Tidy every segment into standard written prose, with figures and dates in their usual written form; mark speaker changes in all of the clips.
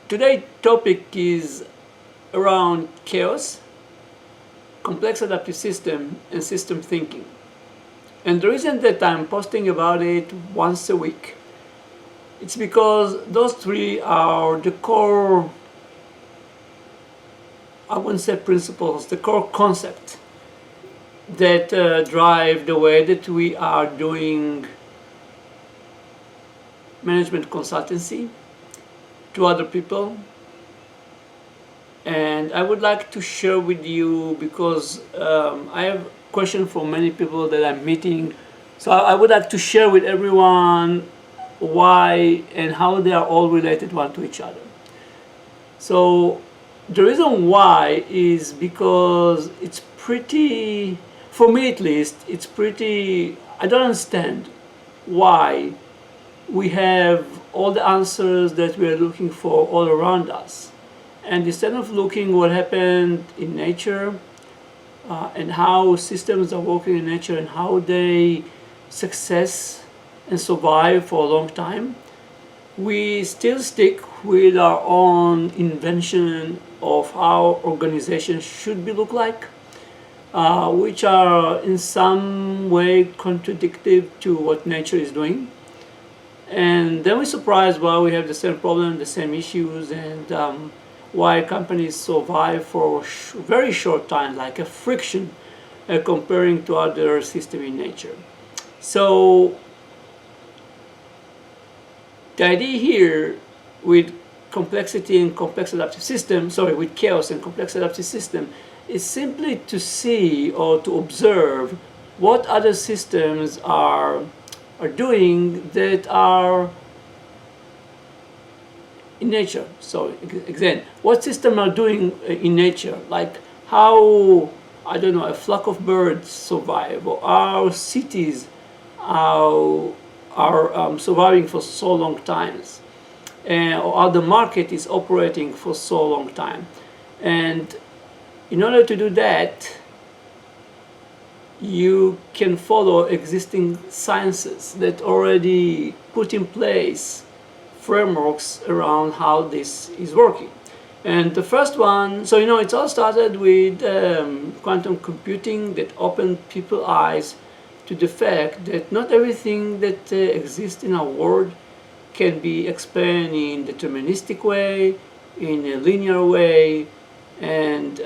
Speaker 1: Today's topic is around chaos, complex adaptive system, and system thinking. And the reason that I'm posting about it once a week, it's because those three are the core, I wouldn't say principles, the core concept that drive the way that we are doing management consultancy to other people. And I would like to share with you because I have questions for many people that I'm meeting. So I would like to share with everyone why and how they are all related one to each other. So the reason why is because it's pretty, for me at least, it's pretty, I don't understand why we have all the answers that we are looking for all around us. And instead of looking what happened in nature and how systems are working in nature and how they success and survive for a long time, we still stick with our own invention of how organizations should be look like, which are in some way contradictory to what nature is doing. And then we're surprised why we have the same problem, the same issues, and why companies survive for very short time, like a friction comparing to other systems in nature. So the idea here with complexity and complex adaptive system, with chaos and complex adaptive system, is simply to see or to observe what other systems are doing that are in nature. So again, what systems are doing in nature, like how, I don't know, a flock of birds survive, or our cities are surviving for so long times, or how the market is operating for so long time. And in order to do that, you can follow existing sciences that already put in place frameworks around how this is working. And the first one, so it all started with quantum computing that opened people's eyes to the fact that not everything that exists in our world can be explained in a deterministic way, in a linear way, and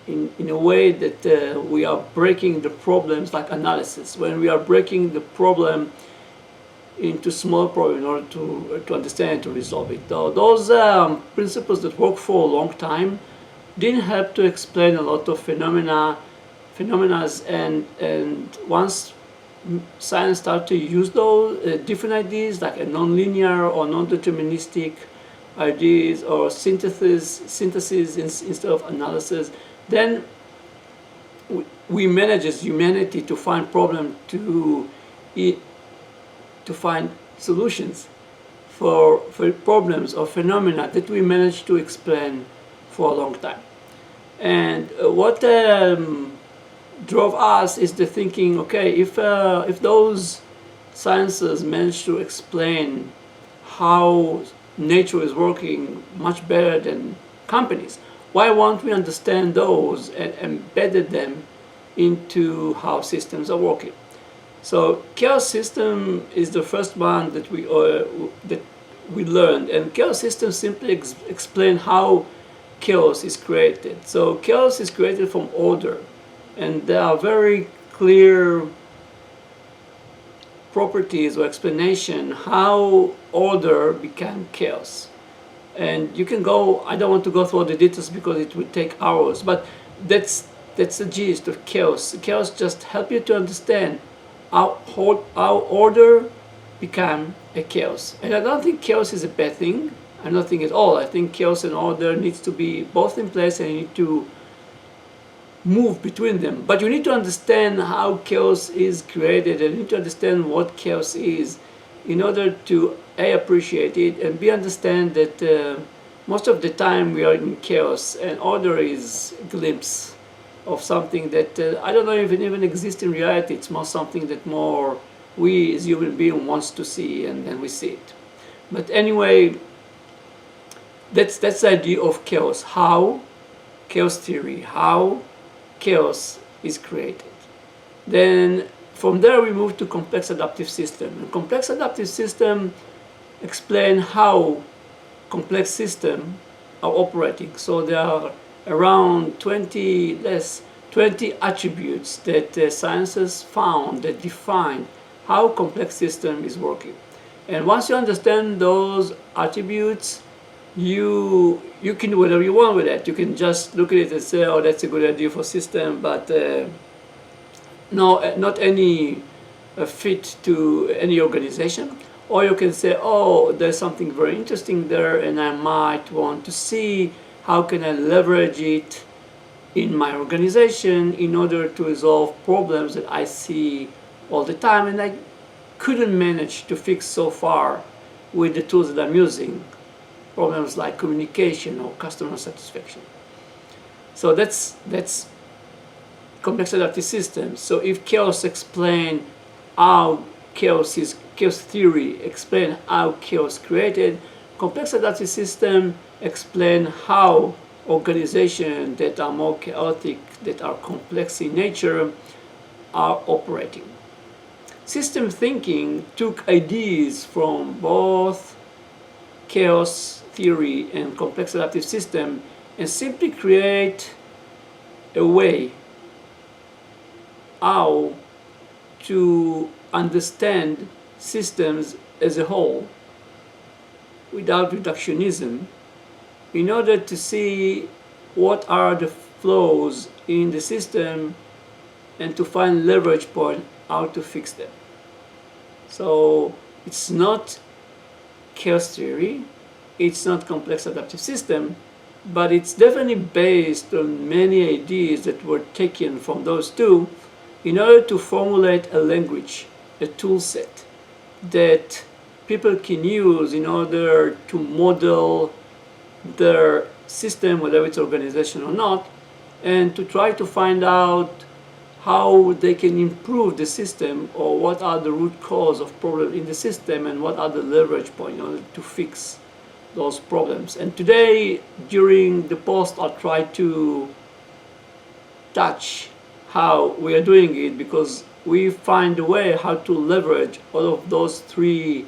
Speaker 1: in a way that we are breaking the problems like analysis, when we are breaking the problem into small problems in order to understand and to resolve it. Those principles that work for a long time didn't help to explain a lot of phenomena, and once science started to use those different ideas like a non-linear or non-deterministic ideas or synthesis instead of analysis, then we manage as humanity to find problem to find solutions for problems or phenomena that we managed to explain for a long time. And what drove us is the thinking, okay, if those sciences manage to explain how nature is working much better than companies, why won't we understand those and embedded them into how systems are working? So chaos system is the first one that we learned, and chaos system simply explain how chaos is created. So chaos is created from order, and there are very clear properties or explanation how order became chaos. And you can go, I don't want to go through all the details because it would take hours, but that's the gist of chaos. Chaos just help you to understand how order become a chaos. And I don't think chaos is a bad thing. I don't think at all. I think chaos and order needs to be both in place, and you need to move between them. But you need to understand how chaos is created, and you need to understand what chaos is in order to appreciate it, and understand that most of the time we are in chaos, and order is a glimpse of something that I don't know if it even exists in reality. It's more something that more we as human beings wants to see, and then we see it. But anyway, That's the idea of chaos. How chaos theory, how chaos is created. Then from there we move to complex adaptive system. And complex adaptive system explain how complex systems are operating. So there are around 20 attributes that scientists found that define how complex system is working. And once you understand those attributes, you can do whatever you want with it. You can just look at it and say, oh, that's a good idea for system, but no, not any fit to any organization. Or you can say, oh, there's something very interesting there, and I might want to see how can I leverage it in my organization in order to resolve problems that I see all the time and I couldn't manage to fix so far with the tools that I'm using. Problems like communication or customer satisfaction. So that's complex adaptive systems. So if chaos explain how chaos theory explain how chaos created, complex adaptive system explain how organizations that are more chaotic, that are complex in nature, are operating. System thinking took ideas from both chaos theory and complex adaptive system and simply create a way how to understand systems as a whole without reductionism in order to see what are the flaws in the system and to find leverage point how to fix them. So it's not chaos theory, it's not complex adaptive system, but it's definitely based on many ideas that were taken from those two in order to formulate a language, a tool set that people can use in order to model their system, whether it's organization or not, and to try to find out how they can improve the system or what are the root cause of problems in the system and what are the leverage points in order to fix those problems. And today, during the post, I'll try to touch how we are doing it because we find a way how to leverage all of those three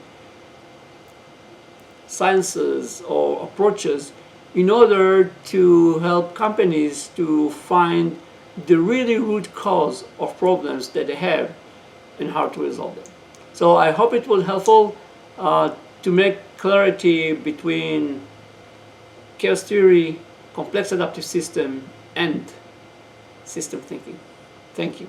Speaker 1: sciences or approaches in order to help companies to find the really root cause of problems that they have and how to resolve them. So I hope it will helpful to make clarity between chaos theory, complex adaptive system, and system thinking. Thank you.